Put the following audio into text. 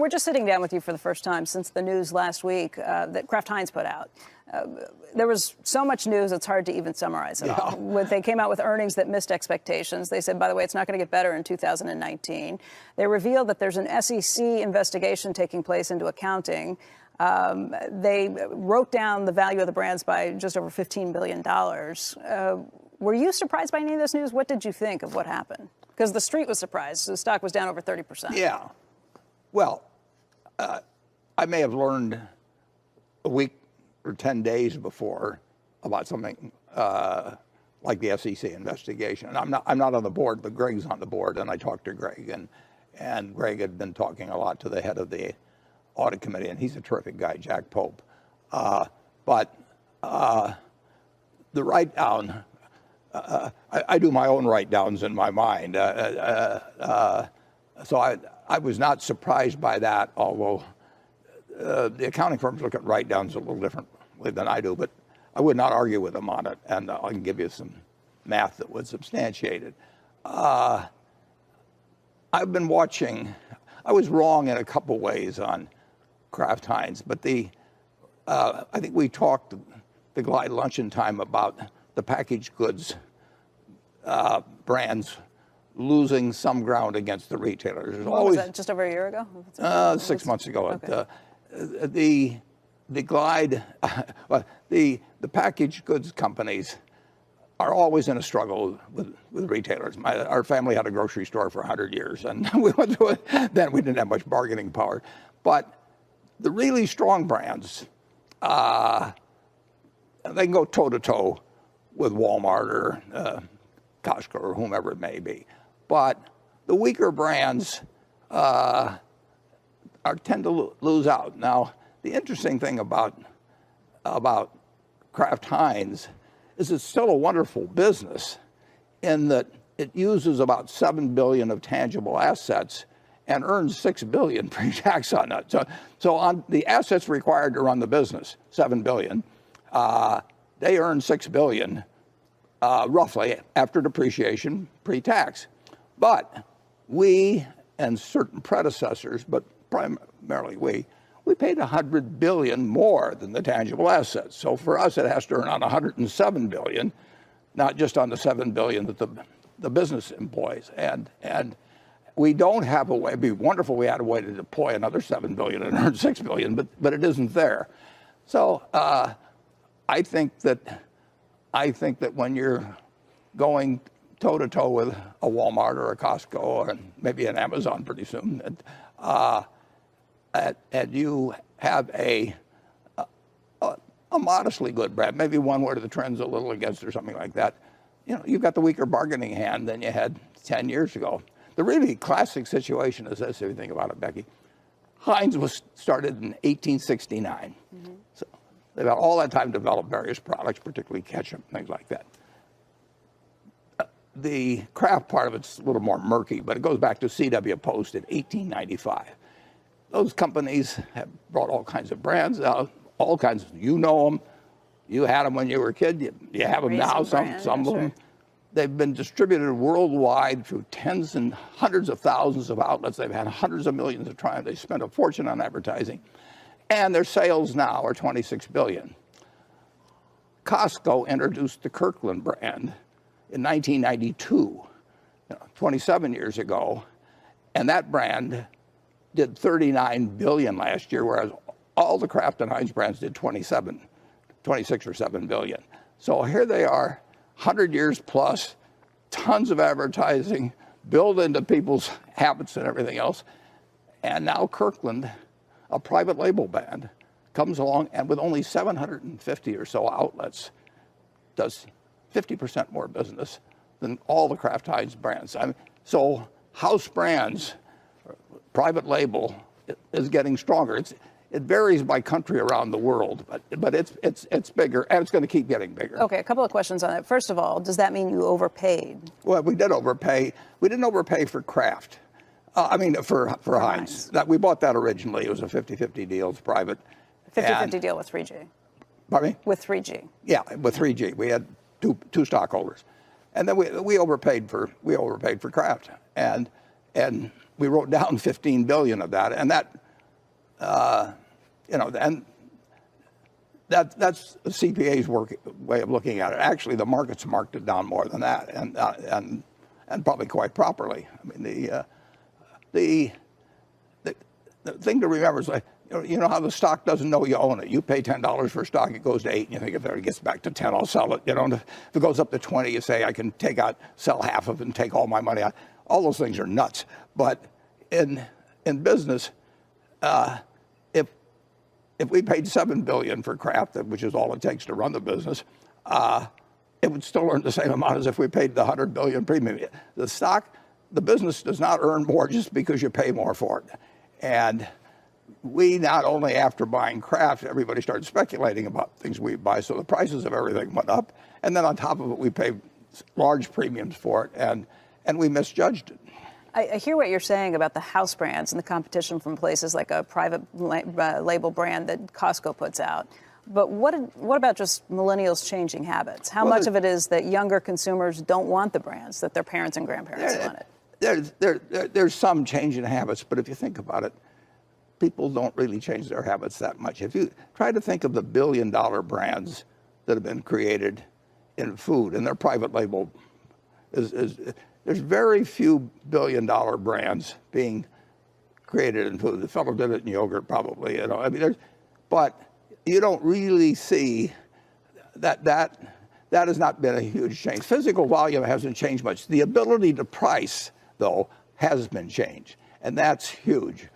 We're just sitting down with you for the first time since the news last week that Kraft Heinz put out. There was so much news, it's hard to even summarize it all. They came out with earnings that missed expectations. They said, by the way, it's not going to get better in 2019. They revealed that there's an SEC investigation taking place into accounting. They wrote down the value of the brands by just over $15 billion. Were you surprised by any of this news? What did you think of what happened? Because the street was surprised. The stock was down over 30%. Yeah. Well, I may have learned a week or 10 days before about something like the SEC investigation. And I'm not on the board, but Greg's on the board, and I talked to Greg, and Greg had been talking a lot to the head of the audit committee, and he's a terrific guy, Jack Pope. But the write-down, I do my own write-downs in my mind. So I was not surprised by that, although the accounting firms look at write-downs a little differently than I do, but I would not argue with them on it, and I can give you some math that would substantiate it. I've been watching. I was wrong in a couple ways on Kraft Heinz, but I think we talked the Glide Luncheon time about the packaged goods brands losing some ground against the retailers. What was that, just over a year ago? 6 months ago. Okay. The Glide, the packaged goods companies are always in a struggle with retailers. Our family had a grocery store for 100 years, and we went through it. Then we didn't have much bargaining power. But the really strong brands, they can go toe-to-toe with Walmart or Costco or whomever it may be. But the weaker brands tend to lose out. Now, the interesting thing about Kraft Heinz is it's still a wonderful business in that it uses about $7 billion of tangible assets and earns $6 billion pre-tax on that. So on the assets required to run the business, $7 billion, they earn $6 billion roughly after depreciation pre-tax. But we and certain predecessors, but primarily we paid $100 billion more than the tangible assets. So for us, it has to earn on $107 billion, not just on the $7 billion that the business employs. And we don't have a way. It'd be wonderful if we had a way to deploy another $7 billion and earn $6 billion, but it isn't there. So I think that when you're going toe-to-toe with a Walmart or a Costco or maybe an Amazon pretty soon, and you have a modestly good brand, maybe one where the trend's a little against or something like that, you've got the weaker bargaining hand than you had 10 years ago. The really classic situation is this, if you think about it, Becky. Heinz was started in 1869. Mm-hmm. So they've had all that time to develop various products, particularly ketchup, things like that. The Kraft part of it's a little more murky, but it goes back to C.W. Post in 1895. Those companies have brought all kinds of brands out, all kinds. You know them. You had them when you were a kid. You have them now, some of them. They've been distributed worldwide through tens and hundreds of thousands of outlets. They've had hundreds of millions of trials. They spent a fortune on advertising. And their sales now are $26 billion. Costco introduced the Kirkland brand in 1992, 27 years ago, and that brand did $39 billion last year, whereas all the Kraft and Heinz brands did 26 or 7 billion. So here they are, 100 years plus, tons of advertising built into people's habits and everything else. And now Kirkland, a private label brand, comes along and with only 750 or so outlets, does 50% more business than all the Kraft Heinz brands. So house brands, private label, is getting stronger. It varies by country around the world, but it's bigger, and it's going to keep getting bigger. Okay, a couple of questions on that. First of all, does that mean you overpaid? Well, we did overpay. We didn't overpay for Kraft. For Heinz. We bought that originally. It was a 50-50 deal. It's private. 50-50 deal with 3G. Pardon me? With 3G. Yeah, with 3G. We had two stockholders, and then we overpaid for Kraft, and we wrote down $15 billion of that, and that you know, and that's the CPA's way of looking at it. Actually, the market's marked it down more than that, and probably quite properly. I mean, the thing to remember is, like, you know how the stock doesn't know you own it. You pay $10 for a stock, it goes to 8, and you think if it gets back to 10, I'll sell it. You know, and if it goes up to 20, you say I can sell half of it and take all my money out. All those things are nuts. But in business, if we paid $7 billion for Kraft, which is all it takes to run the business, it would still earn the same amount as if we paid the $100 billion premium. The business does not earn more just because you pay more for it. And we not only, after buying Kraft, everybody started speculating about things we buy, so the prices of everything went up. And then on top of it, we paid large premiums for it, and we misjudged it. I hear what you're saying about the house brands and the competition from places like a private label brand that Costco puts out. But what about just millennials changing habits? How much of it is that younger consumers don't want the brands that their parents and grandparents wanted? There's some change in habits, but if you think about it, people don't really change their habits that much. If you try to think of the billion-dollar brands that have been created in food, and their private label there's very few billion-dollar brands being created in food. The fellow did it in yogurt, probably. You know, I mean, but you don't really see that has not been a huge change. Physical volume hasn't changed much. The ability to price, though, has been changed, and that's huge.